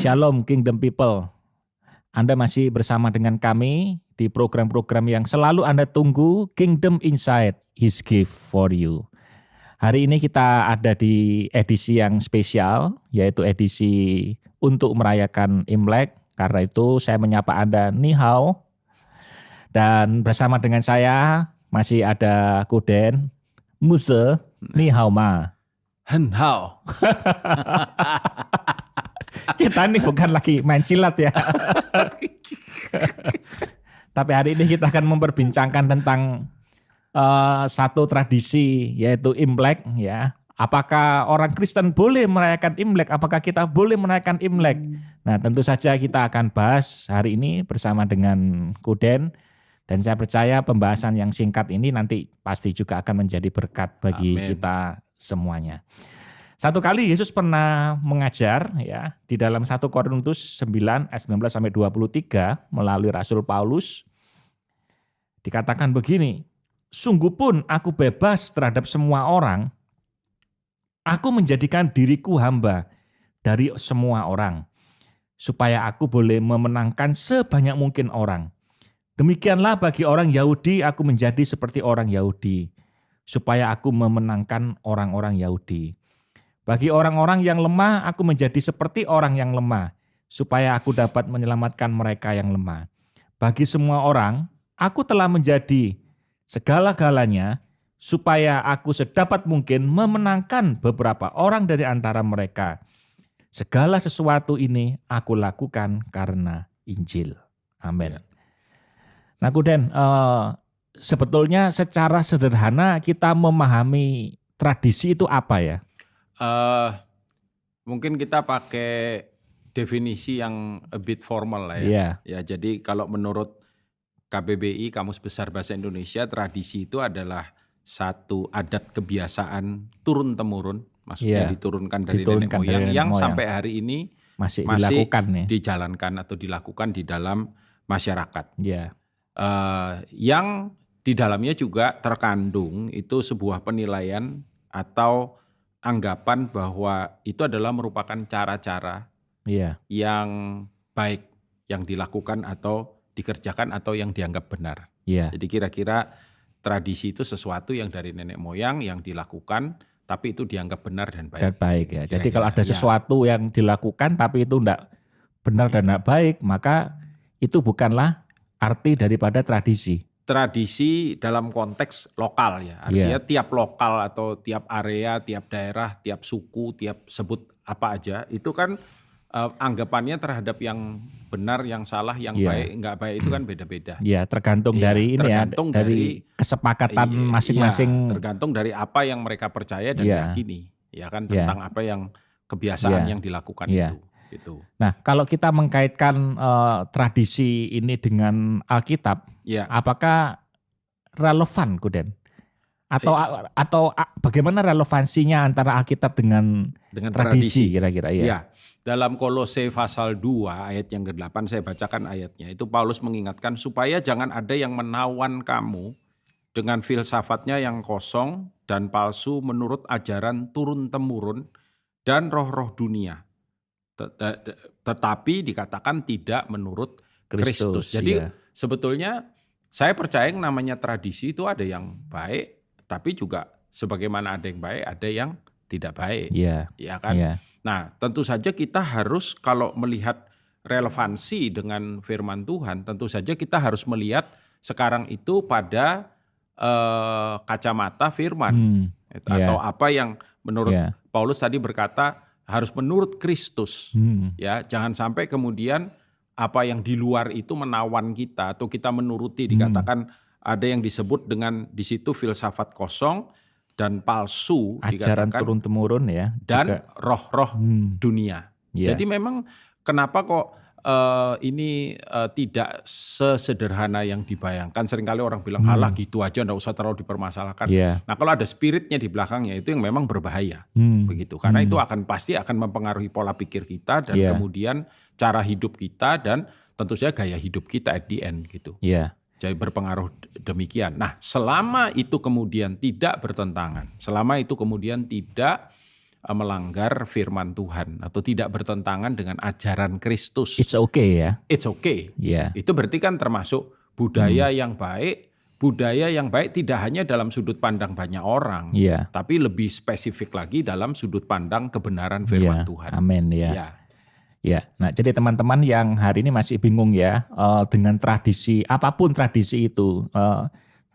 Shalom Kingdom People. Anda masih bersama dengan kami di program-program yang selalu Anda tunggu, Kingdom Insight, His Gift for You. Hari ini kita ada di edisi yang spesial, yaitu edisi untuk merayakan Imlek. Karena itu saya menyapa Anda, Ni Hao. Dan bersama dengan saya masih ada Kuden, Muse, Ni Hao Ma. Hen Hao. Kita ini bukan lagi main silat ya. Tapi hari ini kita akan memperbincangkan tentang satu tradisi, yaitu Imlek ya. Apakah orang Kristen boleh merayakan Imlek? Apakah kita boleh merayakan Imlek? Nah, tentu saja kita akan bahas hari ini bersama dengan Kuden. Dan saya percaya pembahasan yang singkat ini nanti pasti juga akan menjadi berkat bagi Amen. kita semuanya. Satu kali Yesus pernah mengajar ya di dalam 1 Korintus 9 ayat 19 sampai 23 melalui Rasul Paulus. Dikatakan begini, sungguh pun aku bebas terhadap semua orang, aku menjadikan diriku hamba dari semua orang, supaya aku boleh memenangkan sebanyak mungkin orang. Demikianlah bagi orang Yahudi aku menjadi seperti orang Yahudi, supaya aku memenangkan orang-orang Yahudi. Bagi orang-orang yang lemah aku menjadi seperti orang yang lemah, supaya aku dapat menyelamatkan mereka yang lemah. Bagi semua orang aku telah menjadi segala-galanya, supaya aku sedapat mungkin memenangkan beberapa orang dari antara mereka. Segala sesuatu ini aku lakukan karena Injil. Amin. Ya. Nah, Kuden, sebetulnya secara sederhana kita memahami tradisi itu apa ya? Mungkin kita pakai definisi yang a bit formal lah ya. Iya. Ya, jadi kalau menurut KBBI, Kamus Besar Bahasa Indonesia, tradisi itu adalah satu adat kebiasaan turun-temurun, maksudnya Iya, diturunkan dari diturunkan nenek moyang dari nenek yang moyang. sampai hari ini Masih dilakukan nih. dijalankan atau dilakukan di dalam masyarakat. Iya. Yang di dalamnya juga terkandung itu sebuah penilaian atau anggapan bahwa itu adalah merupakan cara-cara Iya. yang baik yang dilakukan atau dikerjakan atau yang dianggap benar. Iya. Jadi kira-kira tradisi itu sesuatu yang dari nenek moyang yang dilakukan tapi itu dianggap benar dan baik. Dan baik ya. Jadi Kira-kira, kalau ada ya. sesuatu yang dilakukan tapi itu enggak benar dan enggak baik, maka itu bukanlah arti daripada tradisi. Tradisi dalam konteks lokal ya. Artinya tiap lokal atau tiap area, tiap daerah, tiap suku, tiap sebut apa aja, itu kan anggapannya terhadap yang benar, yang salah, yang baik, enggak baik itu kan beda-beda. Iya, tergantung dari ini tergantung ya, dari kesepakatan masing-masing. Iya, tergantung dari apa yang mereka percaya dan yakini. Ya kan, tentang apa yang kebiasaan yang dilakukan itu. Gitu. Nah, kalau kita mengkaitkan tradisi ini dengan Alkitab, apakah relevan, Kuden? Atau bagaimana relevansinya antara Alkitab dengan tradisi kira-kira? Ya, dalam Kolose pasal 2 ayat yang ke-8 saya bacakan ayatnya. Itu Paulus mengingatkan supaya jangan ada yang menawan kamu dengan filsafatnya yang kosong dan palsu menurut ajaran turun-temurun dan roh-roh dunia. Tetapi dikatakan tidak menurut Kristus. Jadi sebetulnya saya percaya yang namanya tradisi itu ada yang baik, tapi juga sebagaimana ada yang baik, ada yang tidak baik. Ya kan? Nah, tentu saja kita harus kalau melihat relevansi dengan firman Tuhan, tentu saja kita harus melihat sekarang itu pada kacamata firman. Atau apa yang menurut Paulus tadi berkata harus menurut Kristus. Ya, jangan sampai kemudian apa yang di luar itu menawan kita atau kita menuruti. Dikatakan ada yang disebut dengan di situ filsafat kosong dan palsu, ajaran dikatakan turun-temurun ya, dan roh-roh dunia. Jadi memang kenapa kok ini tidak sesederhana yang dibayangkan. Seringkali orang bilang halah gitu aja, enggak usah terlalu dipermasalahkan. Nah, kalau ada spiritnya di belakangnya itu yang memang berbahaya. Begitu. Karena itu pasti akan mempengaruhi pola pikir kita dan kemudian cara hidup kita dan tentu saja gaya hidup kita at the end gitu. Jadi berpengaruh demikian. Nah, selama itu kemudian tidak bertentangan, selama itu kemudian tidak melanggar firman Tuhan atau tidak bertentangan dengan ajaran Kristus. It's okay ya. It's okay. Yeah. Itu berarti kan termasuk budaya yang baik. Budaya yang baik tidak hanya dalam sudut pandang banyak orang, tapi lebih spesifik lagi dalam sudut pandang kebenaran firman Tuhan. Amin ya. Ya, nah jadi teman-teman yang hari ini masih bingung ya dengan tradisi, apapun tradisi itu,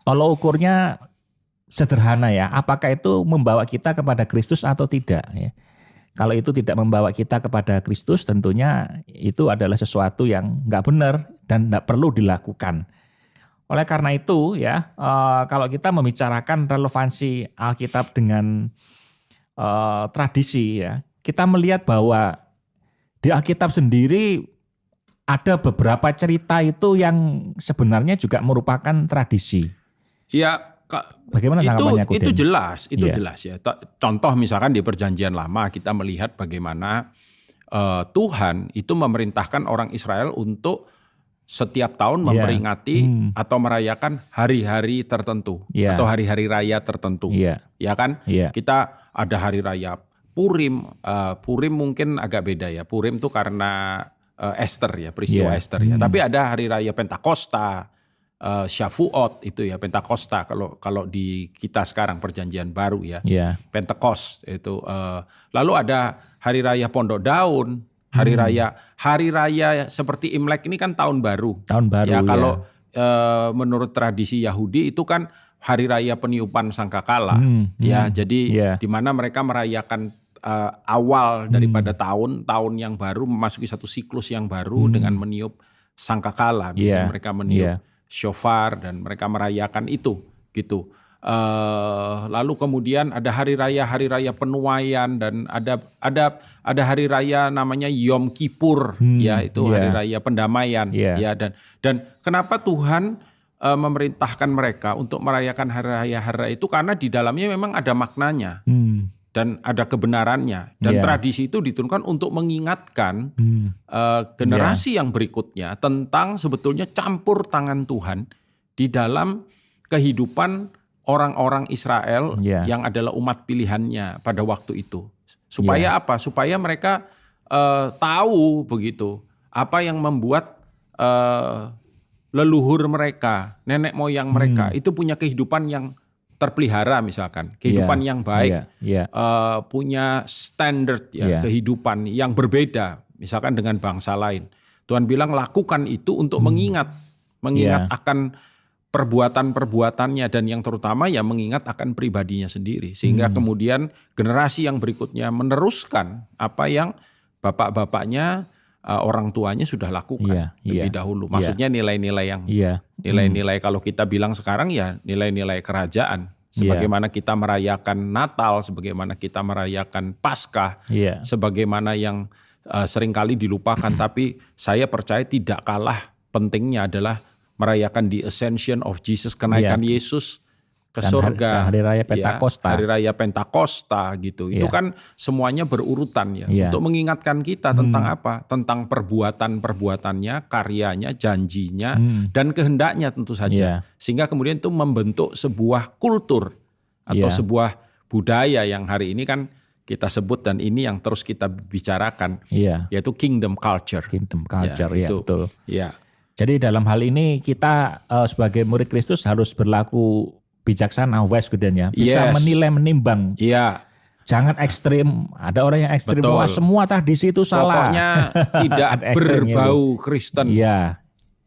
tolak ukurnya sederhana ya, apakah itu membawa kita kepada Kristus atau tidak ya. Kalau itu tidak membawa kita kepada Kristus, tentunya itu adalah sesuatu yang nggak benar dan nggak perlu dilakukan. Oleh karena itu ya, kalau kita membicarakan relevansi Alkitab dengan tradisi ya, kita melihat bahwa di Alkitab sendiri ada beberapa cerita itu yang sebenarnya juga merupakan tradisi. Ya. Bagaimana tanggapannya itu jelas ya. Contoh misalkan di Perjanjian Lama kita melihat bagaimana Tuhan itu memerintahkan orang Israel untuk setiap tahun memperingati atau merayakan hari-hari tertentu atau hari-hari raya tertentu. Ya kan? Kita ada hari raya Purim. Purim mungkin agak beda ya. Purim itu karena Esther ya, peristiwa Esther ya. Tapi ada hari raya Pentakosta. Shavuot itu ya, Pentakosta kalau di kita sekarang Perjanjian Baru ya, Pentekost itu. Lalu ada hari raya Pondok Daun, hari raya seperti Imlek ini kan tahun baru. Ya kalau menurut tradisi Yahudi itu kan hari raya peniupan sangkakala. Ya jadi di mana mereka merayakan awal daripada tahun yang baru, memasuki satu siklus yang baru dengan meniup sangkakala. Biasanya mereka meniup shofar dan mereka merayakan itu gitu. Lalu kemudian ada hari raya penuaian dan ada hari raya namanya Yom Kippur ya, itu hari raya pendamaian ya. Dan kenapa Tuhan memerintahkan mereka untuk merayakan hari raya itu, karena di dalamnya memang ada maknanya dan ada kebenarannya, dan tradisi itu diturunkan untuk mengingatkan generasi yang berikutnya tentang sebetulnya campur tangan Tuhan di dalam kehidupan orang-orang Israel yang adalah umat pilihannya pada waktu itu. Supaya apa? Supaya mereka tahu begitu apa yang membuat leluhur mereka, nenek moyang mereka itu punya kehidupan yang terpelihara, misalkan kehidupan yang baik, punya standar kehidupan yang berbeda misalkan dengan bangsa lain. Tuhan bilang lakukan itu untuk mengingat akan perbuatan-perbuatannya, dan yang terutama ya mengingat akan pribadinya sendiri, sehingga kemudian generasi yang berikutnya meneruskan apa yang bapak-bapaknya, orang tuanya sudah lakukan lebih dahulu. Maksudnya nilai-nilai yang nilai-nilai kalau kita bilang sekarang ya nilai-nilai kerajaan. Sebagaimana kita merayakan Natal, sebagaimana kita merayakan Paskah, sebagaimana yang seringkali dilupakan. Tapi saya percaya tidak kalah pentingnya adalah merayakan the ascension of Jesus, kenaikan Yesus ke surga, hari raya Pentakosta, hari raya Pentakosta gitu. Itu kan semuanya berurutan ya, untuk mengingatkan kita tentang apa? Tentang perbuatan-perbuatannya, karyanya, janjinya, dan kehendaknya tentu saja. Sehingga kemudian itu membentuk sebuah kultur atau sebuah budaya yang hari ini kan kita sebut, dan ini yang terus kita bicarakan, yaitu kingdom culture. Kingdom culture ya, betul. Ya. Jadi dalam hal ini kita sebagai murid Kristus harus berlaku bijaksana, wise gitu ya, bisa menilai, menimbang. Jangan ekstrim. Ada orang yang ekstrim, wah semua tradisi itu salah. Pokoknya tidak berbau Kristen.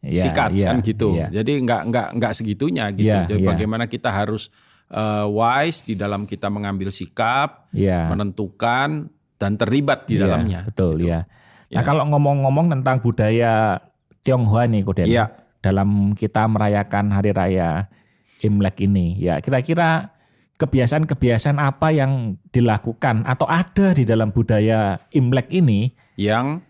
Sikat kan gitu. Jadi enggak segitunya gitu. Jadi bagaimana kita harus wise di dalam kita mengambil sikap, menentukan dan terlibat di dalamnya. Betul gitu. Nah kalau ngomong-ngomong tentang budaya Tionghoa nih Koden, dalam kita merayakan hari raya Imlek ini, ya kira-kira kebiasaan-kebiasaan apa yang dilakukan atau ada di dalam budaya Imlek ini yang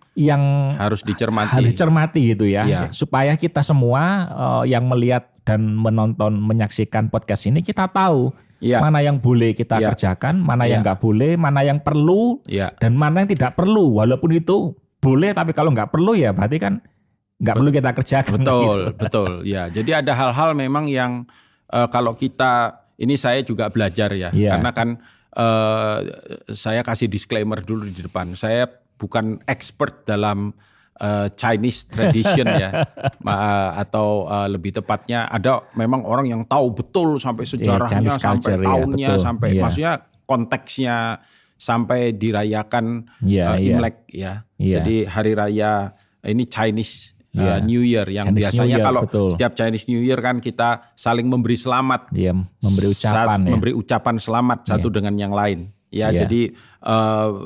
harus dicermati gitu ya, supaya kita semua yang melihat dan menonton, menyaksikan podcast ini, kita tahu mana yang boleh kita kerjakan, mana yang nggak boleh, mana yang perlu dan mana yang tidak perlu. Walaupun itu boleh, tapi kalau nggak perlu ya berarti kan nggak perlu kita kerjakan. Betul ya. Jadi ada hal-hal memang yang kalau kita, ini saya juga belajar ya, karena kan saya kasih disclaimer dulu di depan. Saya bukan expert dalam Chinese tradition ya, atau lebih tepatnya ada memang orang yang tahu betul sampai sejarahnya, sampai tahunnya, sampai maksudnya konteksnya, sampai dirayakan Imlek ya. Jadi hari raya ini Chinese New Year yang Chinese biasanya kalau setiap Chinese New Year kan kita saling memberi selamat, memberi ucapan selamat satu dengan yang lain. Ya, jadi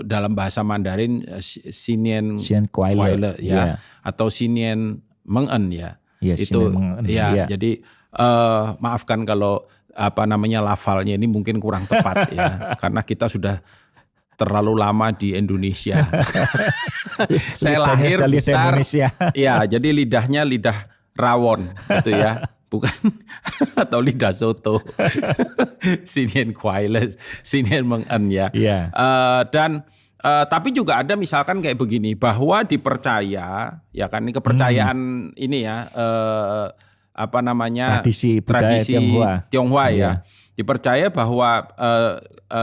dalam bahasa Mandarin Xinian Kuai-le ya, atau Xinian Meng-en ya. Itu ya, jadi maafkan kalau lafalnya ini mungkin kurang tepat ya, karena kita sudah terlalu lama di Indonesia. Saya lahir besar, ya, jadi lidahnya lidah rawon gitu ya. Bukan atau lidah soto. Xinian Kuai-le, Xinian Meng-en ya. Dan tapi juga ada misalkan kayak begini, bahwa dipercaya ya kan, ini kepercayaan ini ya tradisi Tionghoa ya. Dipercaya bahwa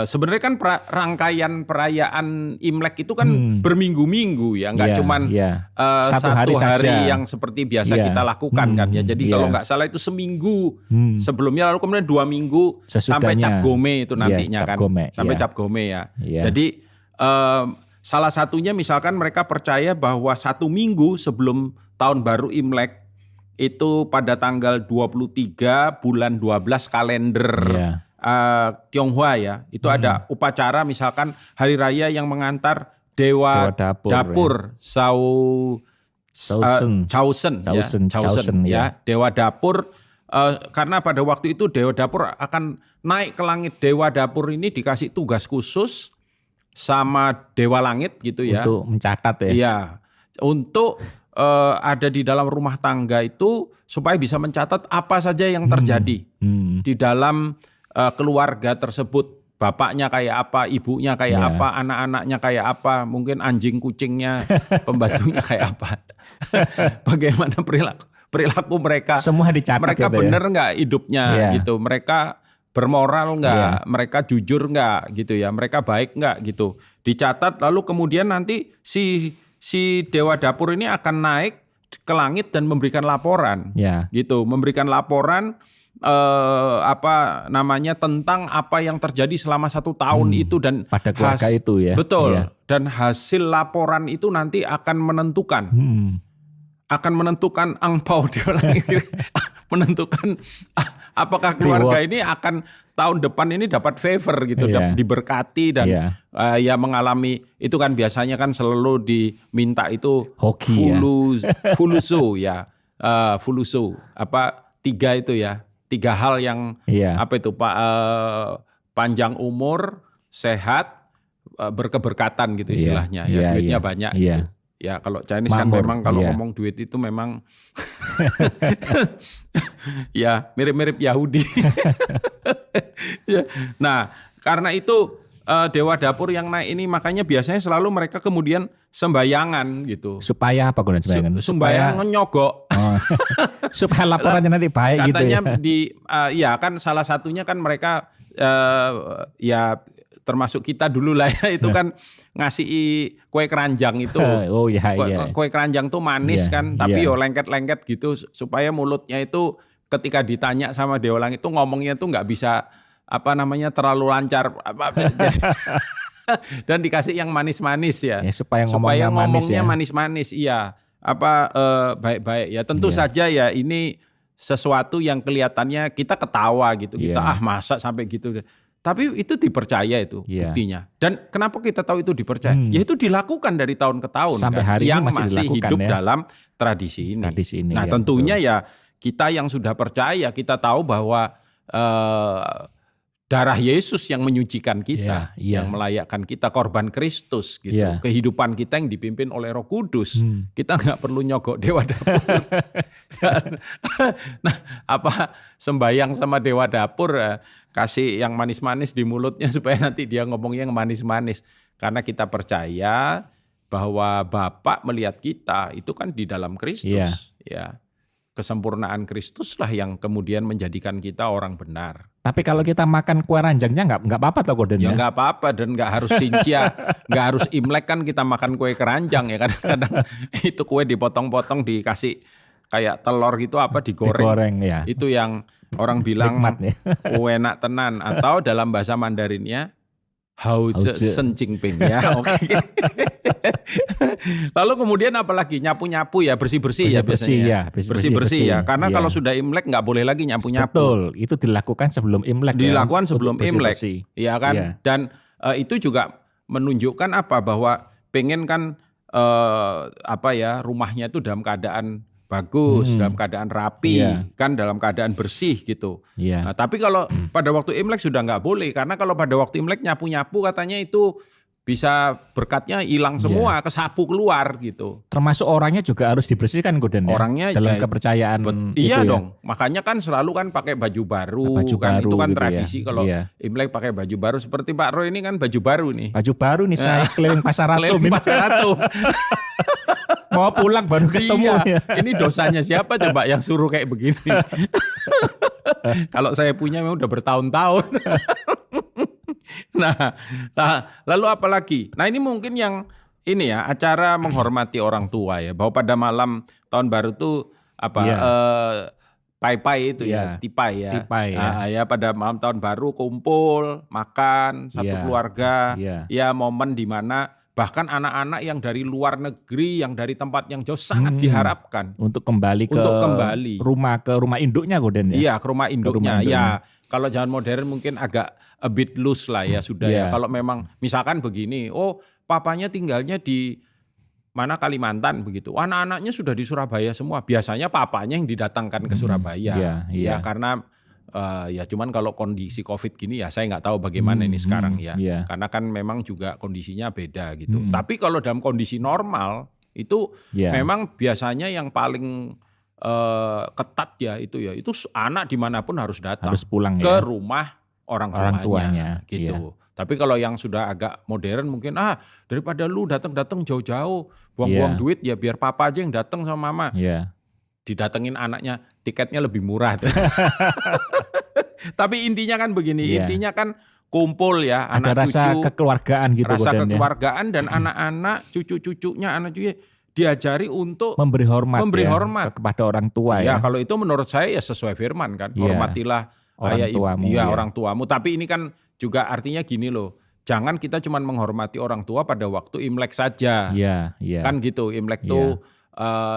sebenarnya kan rangkaian perayaan Imlek itu kan berminggu-minggu ya, nggak cuman satu hari yang seperti biasa kita lakukan kan ya. Jadi kalau nggak salah itu seminggu sebelumnya, lalu kemudian 2 minggu sampai Cap Gome itu nantinya sampai Cap Gome ya. Jadi salah satunya misalkan mereka percaya bahwa 1 minggu sebelum tahun baru Imlek itu pada tanggal 23 bulan 12 kalender Tionghoa ya, itu ada upacara misalkan hari raya yang mengantar dewa dapur Chaosen ya, dewa dapur, karena pada waktu itu dewa dapur akan naik ke langit. Dewa dapur ini dikasih tugas khusus sama dewa langit gitu ya, untuk mencatat ya. Iya, untuk ada di dalam rumah tangga itu supaya bisa mencatat apa saja yang terjadi di dalam keluarga tersebut. Bapaknya kayak apa, ibunya kayak apa, anak-anaknya kayak apa, mungkin anjing kucingnya, pembantunya kayak apa. Bagaimana perilaku mereka. Semua dicatat. Mereka benar nggak hidupnya gitu. Mereka bermoral nggak, mereka jujur nggak gitu ya. Mereka baik nggak gitu. Dicatat, lalu kemudian nanti si dewa dapur ini akan naik ke langit dan memberikan laporan, gitu, memberikan laporan tentang apa yang terjadi selama 1 tahun itu dan pada keluarga itu ya. Betul. Dan hasil laporan itu nanti akan menentukan angpau dewa langit, menentukan apakah keluarga ini akan tahun depan ini dapat favor gitu, diberkati dan ya mengalami itu kan biasanya kan selalu diminta itu fuluso ya, fuluso 3 itu ya, 3 hal yang Pak, panjang umur, sehat, berkeberkatan gitu istilahnya ya, duitnya banyak gitu. Ya kalau Chinese kan memang kalau ngomong duit itu memang ya mirip-mirip Yahudi. Nah karena itu dewa dapur yang naik ini makanya biasanya selalu mereka kemudian sembayangan gitu. Supaya apa gunanya sembayangan? Sembayangan nyogok. Supaya laporannya nanti baik katanya gitu ya. ya. Kan salah satunya kan mereka ya termasuk kita dulu lah ya, itu kan ngasih kue keranjang itu. Kue keranjang tuh manis kan, tapi lengket-lengket gitu supaya mulutnya itu ketika ditanya sama dewa langit itu ngomongnya tuh nggak bisa terlalu lancar. Dan dikasih yang manis-manis ya. Supaya ngomongnya manis-manis. Iya. Baik-baik ya. Tentu saja ya ini sesuatu yang kelihatannya kita ketawa gitu. Kita masa sampai gitu. Tapi itu dipercaya itu buktinya. Dan kenapa kita tahu itu dipercaya? Ya itu dilakukan dari tahun ke tahun sampai hari yang ini masih hidup dalam tradisi ini. Nah tentunya ya kita yang sudah percaya, kita tahu bahwa darah Yesus yang menyucikan kita, yang melayakkan kita, korban Kristus gitu. Kehidupan kita yang dipimpin oleh Roh Kudus. Kita nggak perlu nyogok dewa dapur. Sembayang sama dewa dapur, kasih yang manis-manis di mulutnya supaya nanti dia ngomongnya yang manis-manis. Karena kita percaya bahwa Bapa melihat kita itu kan di dalam Kristus. Ya. kesempurnaan Kristus lah yang kemudian menjadikan kita orang benar. Tapi kalau kita makan kue ranjangnya nggak apa-apa toh Gorden Ya ya? nggak apa-apa, dan nggak harus cincia, nggak harus Imlek kan kita makan kue keranjang ya. Kadang-kadang itu kue dipotong-potong dikasih kayak telur gitu apa digoreng. Digoreng ya. Itu yang orang bilang Nikmat ya. kue enak tenan, atau dalam bahasa Mandarinnya Hao Hao Zhe. Sen Jing Ping ya. Oke. Lalu kemudian apalagi nyapu-nyapu ya, bersih-bersih ya biasanya. Bersih-bersih ya. Karena Iya. kalau sudah Imlek nggak boleh lagi nyapu-nyapu. Betul, itu dilakukan sebelum Imlek. Dilakukan ya, sebelum untuk Imlek. bersih-bersih. Iya kan? Iya. Dan itu juga menunjukkan apa, bahwa pengen kan rumahnya itu dalam keadaan bagus, dalam keadaan rapi, Iya. kan dalam keadaan bersih gitu. Iya. Nah, tapi kalau pada waktu Imlek sudah nggak boleh, karena kalau pada waktu Imlek nyapu-nyapu katanya itu bisa berkatnya hilang semua, kesapu keluar gitu. Termasuk orangnya juga harus dibersihkan Gorden ya. Orangnya dalam ya, kepercayaan itu iya ya. dong. Makanya kan selalu kan pakai baju baru, Baju kan baru itu kan gitu tradisi ya. kalau Iya. Imlek pakai baju baru. Seperti Pak Roy ini kan baju baru nih. Baju baru nih saya keliling pasar Ratu. Keliling pasar Ratu. Mau pulang baru ketemu Iya, ya. ini dosanya siapa coba yang suruh kayak begini? Kalau saya punya memang udah bertahun-tahun. Nah, lalu apa lagi? Nah, ini mungkin yang ini ya, acara menghormati orang tua ya, bahwa pada malam tahun baru tuh apa Iya. pai-pai itu Iya, ya, tipai ya. tipai ya. Nah, ya pada malam tahun baru kumpul, makan satu Iya, keluarga. iya. Ya momen di mana bahkan anak-anak yang dari luar negeri, yang dari tempat yang jauh sangat diharapkan Untuk kembali ke rumah induknya Gorden ya. iya, ke rumah induknya. rumah Ya, induknya. kalau zaman modern mungkin agak a bit loose lah ya sudah ya. Iya. Kalau memang misalkan begini, oh papanya tinggalnya di mana Kalimantan begitu. Anak-anaknya sudah di Surabaya semua. Biasanya papanya yang didatangkan ke Surabaya. Iya, iya. Ya karena ya cuman kalau kondisi Covid gini ya saya nggak tahu bagaimana ini sekarang ya. Iya. Karena kan memang juga kondisinya beda gitu. Tapi kalau dalam kondisi normal itu Iya. memang biasanya yang paling ketat ya itu anak dimanapun harus datang Harus pulang ke ya. rumah orang Orang tuanya, tuanya, gitu. iya. Tapi kalau yang sudah agak modern mungkin daripada lu datang jauh-jauh buang-buang Iya. duit ya biar papa aja yang datang sama mama. Iya. Didatengin anaknya, tiketnya lebih murah. Tapi intinya kan begini, Iya. intinya kan kumpul ya, Ada anak rasa cucu, kekeluargaan gitu rasa Gorden ya. kekeluargaan dan anak-anak, cucu-cucunya, anak cucunya diajari untuk Memberi hormat Memberi ya, hormat. kepada orang tua ya ya. kalau itu menurut saya ya sesuai firman kan, Iya. hormatilah Orang tuamu, ya. orang tuamu. Tapi ini kan juga artinya gini loh, jangan kita cuma menghormati orang tua pada waktu Imlek saja. Iya, iya. Kan gitu, Imlek tuh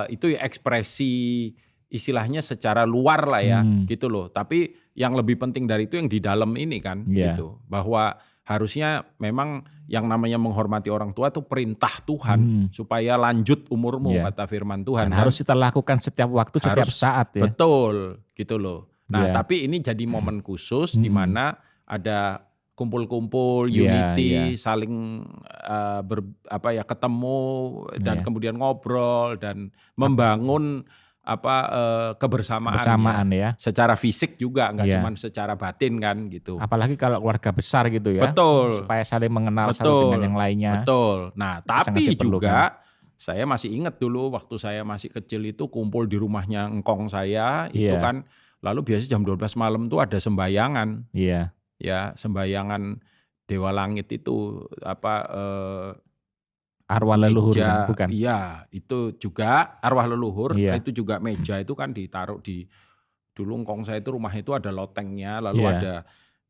itu ya ekspresi istilahnya secara luar lah ya, gitu loh. Tapi yang lebih penting dari itu yang di dalam ini kan, Iya. gitu. Bahwa harusnya memang yang namanya menghormati orang tua itu perintah Tuhan supaya lanjut umurmu, Iya. kata firman Tuhan. Dan kan. harus kita lakukan setiap waktu, setiap Harus, saat ya. Betul, gitu loh. Nah, Iya. tapi ini jadi momen khusus di mana ada kumpul-kumpul, Iya, unity, iya. saling ketemu dan Iya. kemudian ngobrol dan membangun kebersamaan ya. secara fisik juga, nggak Iya. cuma secara batin kan gitu. Apalagi kalau keluarga besar gitu ya. Betul. Supaya saling mengenal satu dengan yang lainnya. Betul. Nah, Itu tapi sangat diperlukan. juga saya masih ingat dulu waktu saya masih kecil itu kumpul di rumahnya engkong saya itu Iya. kan, lalu biasanya jam 12 malam tuh ada sembayangan. Iya. Ya, sembayangan Dewa Langit itu Arwah leluhur meja, kan? Bukan. iya, itu juga arwah leluhur. Iya. Itu juga meja itu kan ditaruh di, dulu engkong saya itu rumah itu ada lotengnya, lalu Iya. ada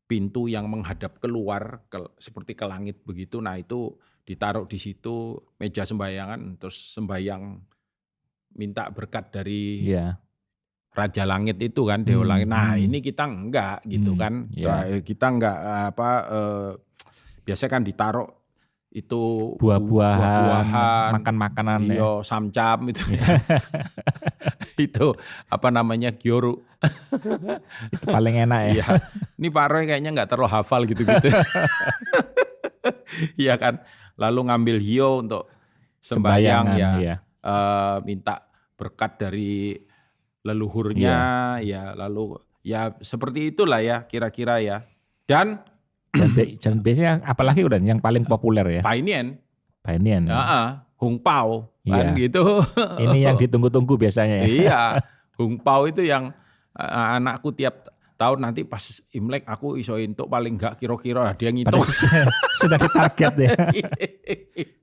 pintu yang menghadap keluar seperti ke langit begitu. Nah, itu ditaruh di situ meja sembayangan, terus sembayang minta berkat dari Iya. Raja Langit itu kan, Dewa Langit. Nah, ini kita enggak gitu kan. Iya. Kita enggak biasanya kan ditaruh itu Buah-buahan, makan makanan ya. Iya, samcam itu. Itu apa namanya, gyoru. Itu paling enak ya. Iya. Ini Pak Roy kayaknya enggak terlalu hafal gitu-gitu. Iya kan. Lalu ngambil hio untuk sembayang ya. Iya. Minta berkat dari leluhurnya ya, lalu ya seperti itulah ya kira-kira ya. Dan biasanya apalagi udah yang paling populer ya. Painian, Painian. Hung Pao kan Iya. gitu. Ini yang ditunggu-tunggu biasanya ya. Iya, Hungpau itu yang anakku tiap tahun nanti pas Imlek aku iso entuk paling enggak kira-kira dia ngitung. Sudah ditarget ya.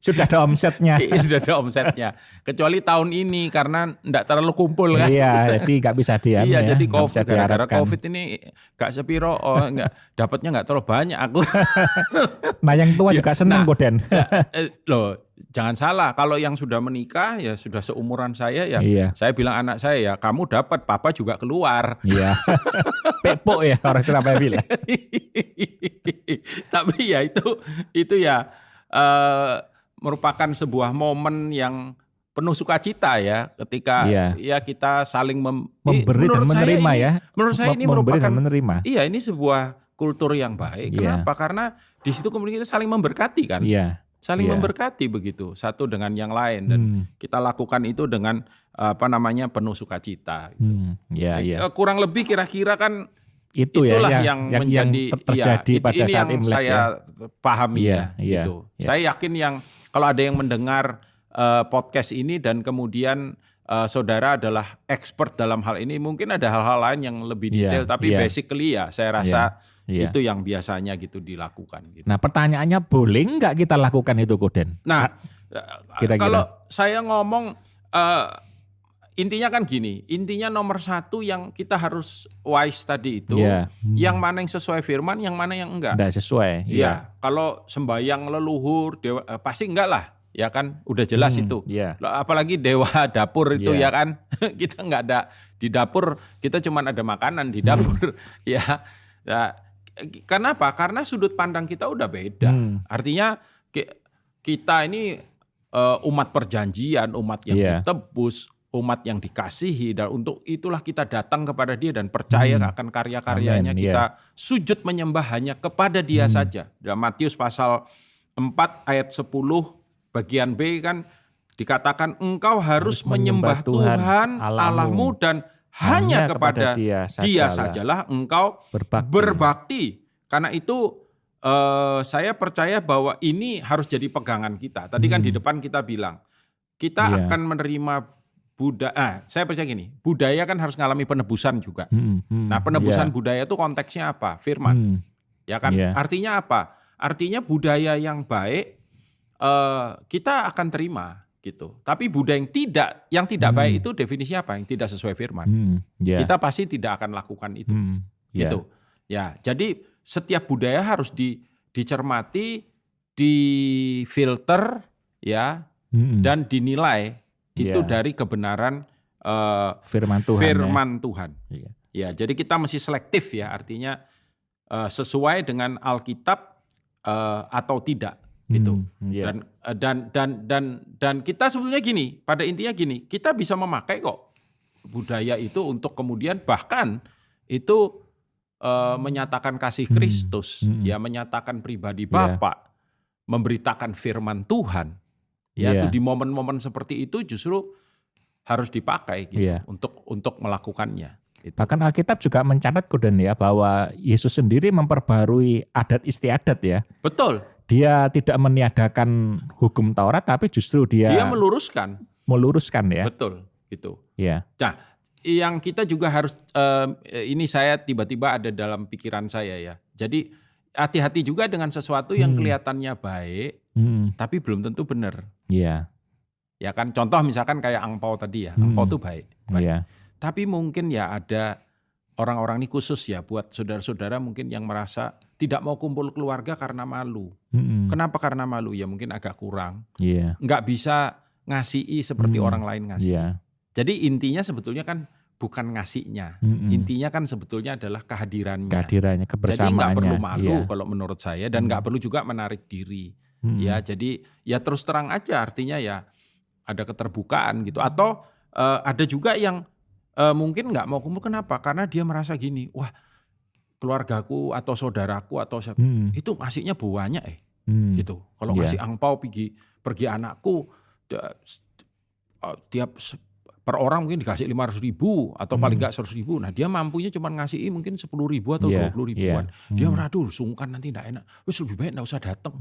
Sudah ada omsetnya. Sudah ada omsetnya. Kecuali tahun ini karena enggak terlalu kumpul kan. Iya, jadi enggak bisa diam Iya, ya. jadi gara-gara Covid ini enggak sepiro, dapatnya enggak terlalu banyak aku. Nah, yang tua juga senang kok, Den. Loh, jangan salah, kalau yang sudah menikah ya sudah seumuran saya ya. Iya. Saya bilang anak saya ya, kamu dapat, papa juga keluar. Iya. Pepok ya orang Surabaya bilang. Tapi ya itu ya merupakan sebuah momen yang penuh sukacita ya ketika ya kita saling memberi dan menerima ya. Menurut saya ini memberi merupakan dan menerima. Iya, ini sebuah kultur yang baik. Kenapa? Karena di situ kemudian kita saling memberkati kan. Iya. Saling memberkati begitu satu dengan yang lain dan kita lakukan itu dengan penuh sukacita. Gitu. Kurang lebih kira-kira kan itulah yang menjadi terjadi pada ini saat yang Imlek saya pahami gitu. Iya. Saya yakin kalau ada yang mendengar podcast ini dan kemudian saudara adalah expert dalam hal ini, mungkin ada hal-hal lain yang lebih detail, tapi basically ya saya rasa itu yang biasanya gitu dilakukan. Gitu. Nah, pertanyaannya boleh nggak kita lakukan itu, Koden? Nah, kalau saya ngomong intinya kan gini, intinya nomor satu yang kita harus wise tadi itu, yang mana yang sesuai firman, yang mana yang enggak. Enggak sesuai. Iya, kalau sembahyang leluhur, pasti enggak lah. Ya kan, udah jelas itu. Apalagi dewa dapur itu ya kan, kita enggak ada di dapur, kita cuma ada makanan di dapur. Ya, kenapa? Karena sudut pandang kita udah beda. Artinya kita ini umat perjanjian, umat yang ditebus, umat yang dikasihi, dan untuk itulah kita datang kepada Dia dan percaya akan karya-karyanya. Kita sujud menyembah hanya kepada Dia saja. Dalam Matius pasal 4 ayat 10 bagian B kan dikatakan engkau harus menyembah Tuhan Allahmu dan hanya kepada Dia sajalah engkau berbakti. Karena itu saya percaya bahwa ini harus jadi pegangan kita. Tadi kan di depan kita bilang kita akan menerima budaya. Saya percaya gini, budaya kan harus ngalami penebusan juga. Nah, penebusan budaya itu konteksnya apa? Firman. Ya kan? Artinya apa? Artinya budaya yang baik kita akan terima gitu. Tapi budaya yang tidak baik itu definisinya apa? Yang tidak sesuai firman. Kita pasti tidak akan lakukan itu. Gitu. Ya, jadi setiap budaya harus dicermati, difilter ya, dan dinilai itu dari kebenaran firman Tuhan. Ya, jadi kita mesti selektif ya, artinya sesuai dengan Alkitab atau tidak gitu. Dan kita sebetulnya gini, pada intinya gini, kita bisa memakai kok budaya itu untuk kemudian bahkan itu menyatakan kasih Kristus, ya menyatakan pribadi Bapa, memberitakan firman Tuhan. Ya, itu di momen-momen seperti itu justru harus dipakai gitu untuk melakukannya. Gitu. Bahkan Alkitab juga mencatat Koden ya bahwa Yesus sendiri memperbarui adat istiadat ya. Betul. Dia tidak meniadakan hukum Taurat tapi justru dia meluruskan ya. Betul, gitu. Ya. Nah, yang kita juga harus ini saya tiba-tiba ada dalam pikiran saya ya. Jadi hati-hati juga dengan sesuatu yang kelihatannya baik tapi belum tentu benar. Iya. Ya kan, contoh misalkan kayak angpau tadi ya. Angpau itu baik. Tapi mungkin ya ada orang-orang ini khusus ya buat saudara-saudara mungkin yang merasa tidak mau kumpul keluarga karena malu. Kenapa karena malu? Ya mungkin agak kurang. Nggak bisa ngasihi seperti orang lain ngasih. Jadi intinya sebetulnya kan bukan ngasihnya. Intinya kan sebetulnya adalah kehadirannya. Kebersamaannya. Jadi nggak perlu malu kalau menurut saya, dan nggak perlu juga menarik diri. Ya, jadi ya terus terang aja, artinya ya ada keterbukaan gitu. Atau ada juga yang mungkin nggak mau kumpul, kenapa? Karena dia merasa gini, wah keluargaku atau saudaraku atau siapa itu ngasihnya banyak gitu. Kalau ngasih angpau pergi anakku tiap per orang mungkin dikasih 500.000 atau paling enggak 100.000. Nah, dia mampunya cuma ngasih mungkin 10.000 atau 20.000-an. Dia merasa sungkan nanti enggak enak. Wis lebih baik enggak usah datang.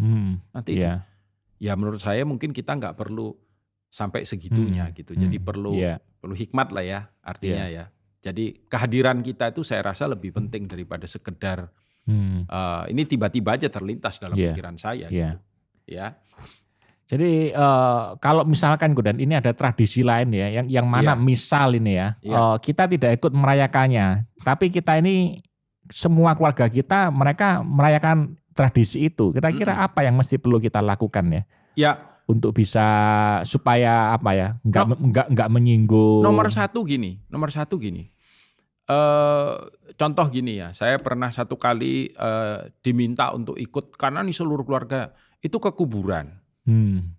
Nanti ya menurut saya mungkin kita enggak perlu sampai segitunya gitu. Jadi perlu hikmat lah ya artinya ya. Jadi kehadiran kita itu saya rasa lebih penting daripada sekedar ini tiba-tiba aja terlintas dalam pikiran saya gitu. Ya. Jadi kalau misalkan dan ini ada tradisi lain ya, yang mana misal ini ya, kita tidak ikut merayakannya, tapi kita ini semua keluarga kita mereka merayakan tradisi itu. Kira-kira apa yang mesti perlu kita lakukan ya? Ya. Untuk bisa supaya apa ya, nggak menyinggung. Nomor satu gini. Contoh gini ya, saya pernah satu kali diminta untuk ikut karena nih seluruh keluarga itu ke kuburan.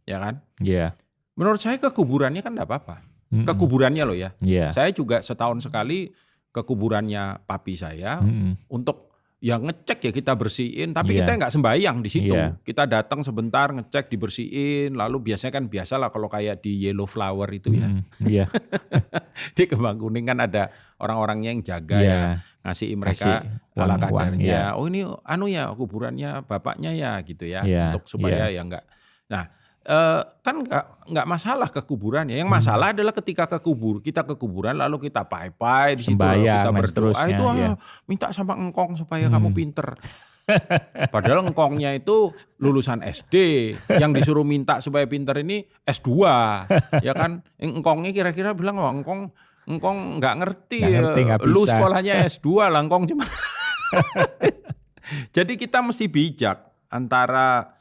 Ya kan? Iya. Menurut saya ke kuburannya kan enggak apa-apa. Ke kuburannya loh ya. Saya juga setahun sekali ke kuburannya papi saya untuk ya ngecek ya kita bersihin, tapi kita nggak sembahyang di situ. Kita datang sebentar ngecek dibersihin, lalu biasalah kalau kayak di Yellow Flower itu ya. Di Kembang Kuning kan ada orang-orangnya yang jaga ya, ngasih mereka ala kadarnya. Oh ini ya kuburannya bapaknya ya gitu ya, untuk supaya ya enggak. Nah, kan enggak masalah ke kuburannya. Yang masalah adalah ketika kita ke kuburan lalu kita pai-pai di situ lalu kita berdoa itu minta sama engkong supaya kamu pinter. Padahal engkongnya itu lulusan SD, yang disuruh minta supaya pinter ini S2. Ya kan? Engkongnya kira-kira bilang, "Wah, engkong enggak ngerti lu sekolahnya S2 lah, engkong cuma." Jadi kita mesti bijak antara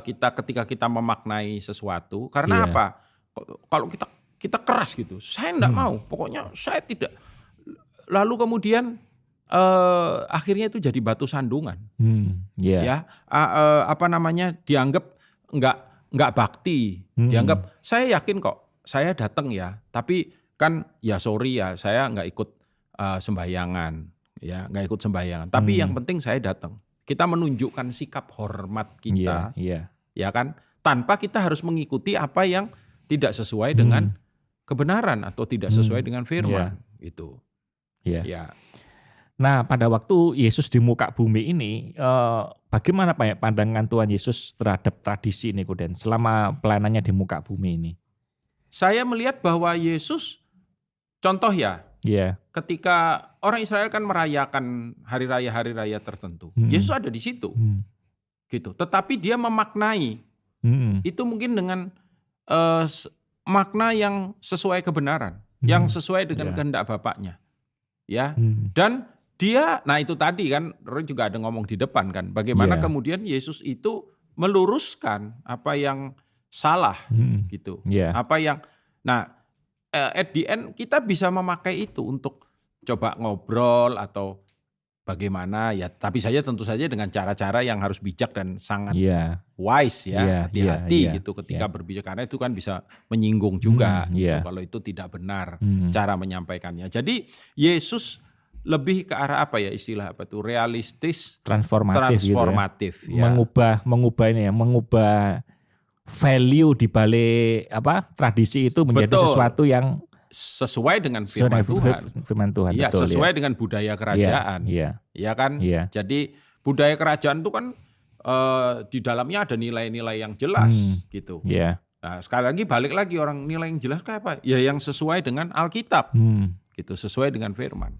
kita ketika kita memaknai sesuatu, karena apa? Kalau kita keras gitu, saya enggak mau, pokoknya saya tidak. Lalu kemudian akhirnya itu jadi batu sandungan, ya dianggap enggak bakti, dianggap saya yakin kok, saya datang ya, tapi kan ya sorry ya, saya enggak ikut sembahyangan, ya enggak ikut sembahyangan, tapi yang penting saya datang. Kita menunjukkan sikap hormat kita, ya kan, tanpa kita harus mengikuti apa yang tidak sesuai dengan kebenaran atau tidak sesuai dengan firman itu. Ya. Nah, pada waktu Yesus di muka bumi ini, bagaimana Pak ya pandangan Tuhan Yesus terhadap tradisi ini Kuden selama pelayanannya di muka bumi ini? Saya melihat bahwa Yesus, contoh ya, ketika orang Israel kan merayakan hari raya tertentu, Yesus ada di situ, gitu. Tetapi dia memaknai itu mungkin dengan makna yang sesuai kebenaran, yang sesuai dengan kehendak Bapaknya, ya. Dan dia, nah itu tadi kan, Roy juga ada ngomong di depan kan, bagaimana kemudian Yesus itu meluruskan apa yang salah, gitu, apa yang, nah. At the end kita bisa memakai itu untuk coba ngobrol atau bagaimana ya, tapi tentu saja dengan cara-cara yang harus bijak dan sangat wise ya, hati-hati gitu ketika berbicara, karena itu kan bisa menyinggung juga gitu, kalau itu tidak benar cara menyampaikannya. Jadi Yesus lebih ke arah apa ya, istilah apa tuh, realistis, transformatif gitu ya. Mengubah ini ya, mengubah value di balik tradisi itu menjadi sesuatu yang sesuai dengan firman Tuhan. Iya, sesuai dengan budaya kerajaan. Ya kan? Jadi budaya kerajaan itu kan di dalamnya ada nilai-nilai yang jelas gitu. Nah, sekali lagi balik lagi, orang nilai yang jelas kayak apa? Ya yang sesuai dengan Alkitab. Gitu, sesuai dengan firman.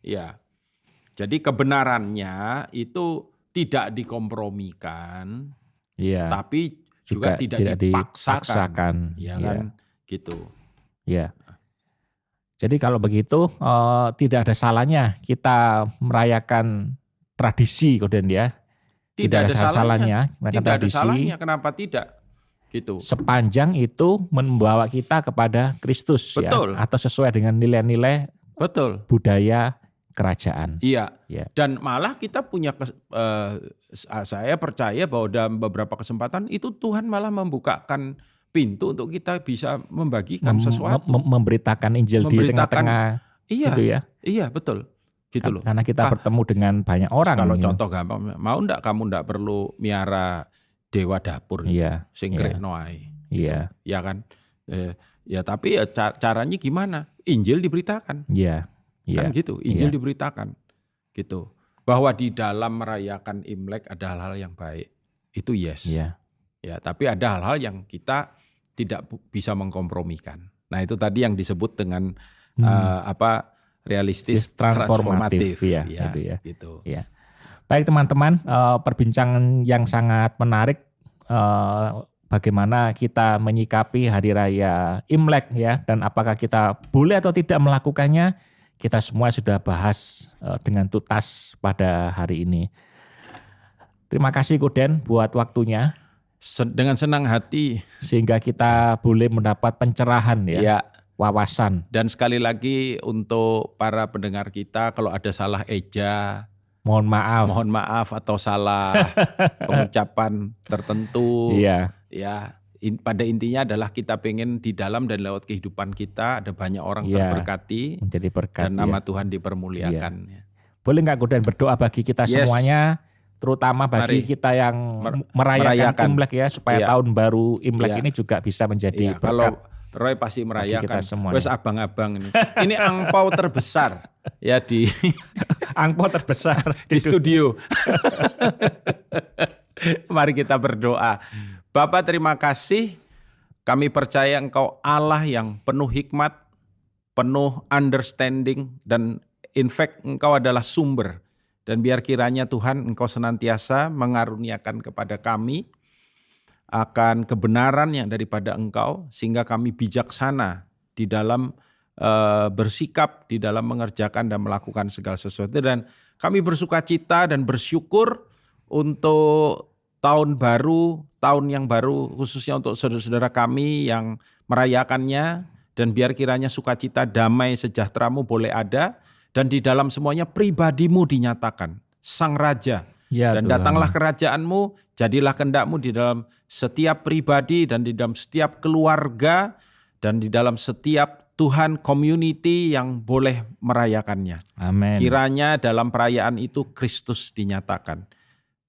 Ya. Jadi kebenarannya itu tidak dikompromikan. Tapi juga tidak dipaksakan, ya kan, gitu. Ya. Jadi kalau begitu tidak ada salahnya kita merayakan tradisi, Kuden ya. Tidak ada salahnya. Tidak ada salahnya. Kenapa tidak? Gitu. Sepanjang itu membawa kita kepada Kristus, ya, atau sesuai dengan nilai-nilai budaya kerajaan. Iya. Dan malah kita punya, saya percaya bahwa dalam beberapa kesempatan itu Tuhan malah membukakan pintu untuk kita bisa membagikan sesuatu. Memberitakan Injil di tengah-tengah. Gitu ya. Iya, betul. Gitu loh. Karena kita bertemu dengan banyak orang. Kalau contoh gampang, mau enggak kamu enggak perlu miara dewa dapur, singkrek noai. Gitu. Ya kan. Ya tapi caranya gimana? Injil diberitakan. Kan gitu, Injil diberitakan gitu, bahwa di dalam merayakan Imlek ada hal-hal yang baik, itu ya, tapi ada hal-hal yang kita tidak bisa mengkompromikan. Nah itu tadi yang disebut dengan realistis transformatif. Ya, ya, itu ya. Gitu. Ya. Baik teman-teman, perbincangan yang sangat menarik bagaimana kita menyikapi hari raya Imlek ya, dan apakah kita boleh atau tidak melakukannya, kita semua sudah bahas dengan tuntas pada hari ini. Terima kasih Koden buat waktunya. Dengan senang hati. Sehingga kita boleh mendapat pencerahan ya. Wawasan. Dan sekali lagi untuk para pendengar kita, kalau ada salah eja, mohon maaf atau salah pengucapan tertentu. Iya. Ya, pada intinya adalah kita pengen di dalam dan lewat kehidupan kita ada banyak orang terberkati, menjadi berkat, dan nama Tuhan dipermuliakan. Boleh nggak Koden berdoa bagi kita semuanya, terutama bagi kita yang merayakan Imlek ya, supaya tahun baru Imlek ini juga bisa menjadi berkat. Kalau Roy pasti merayakan. Wes abang-abang ini. Ini angpau terbesar ya di angpau terbesar di studio. Mari kita berdoa. Bapa, terima kasih. Kami percaya Engkau Allah yang penuh hikmat, penuh understanding, dan in fact Engkau adalah sumber. Dan biar kiranya Tuhan Engkau senantiasa mengaruniakan kepada kami akan kebenaran yang daripada Engkau, sehingga kami bijaksana di dalam bersikap, di dalam mengerjakan dan melakukan segala sesuatu. Dan kami bersukacita dan bersyukur untuk tahun baru, tahun yang baru, khususnya untuk saudara-saudara kami yang merayakannya. Dan biar kiranya sukacita, damai, sejahtera-Mu boleh ada. Dan di dalam semuanya pribadi-Mu dinyatakan, Sang Raja. Dan Tuhan, datanglah kerajaan-Mu, jadilah kehendak-Mu di dalam setiap pribadi dan di dalam setiap keluarga dan di dalam setiap Tuhan community yang boleh merayakannya. Amin. Kiranya dalam perayaan itu Kristus dinyatakan.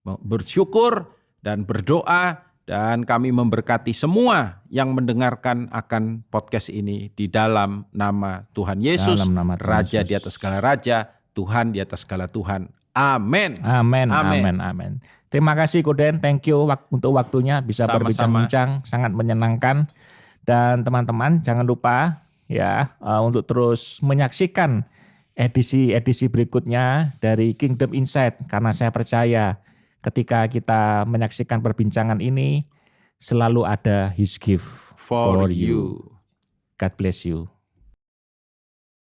Bersyukur dan berdoa, dan kami memberkati semua yang mendengarkan akan podcast ini di dalam nama Tuhan Yesus, Raja di atas segala raja, Tuhan di atas segala Tuhan. Amin. Amin. Amin. Amin. Terima kasih Koden, thank you untuk waktunya bisa berbincang-bincang, sangat menyenangkan. Dan teman-teman jangan lupa ya untuk terus menyaksikan edisi-edisi berikutnya dari Kingdom Insight, karena saya percaya ketika kita menyaksikan perbincangan ini selalu ada His gift for you. God bless you.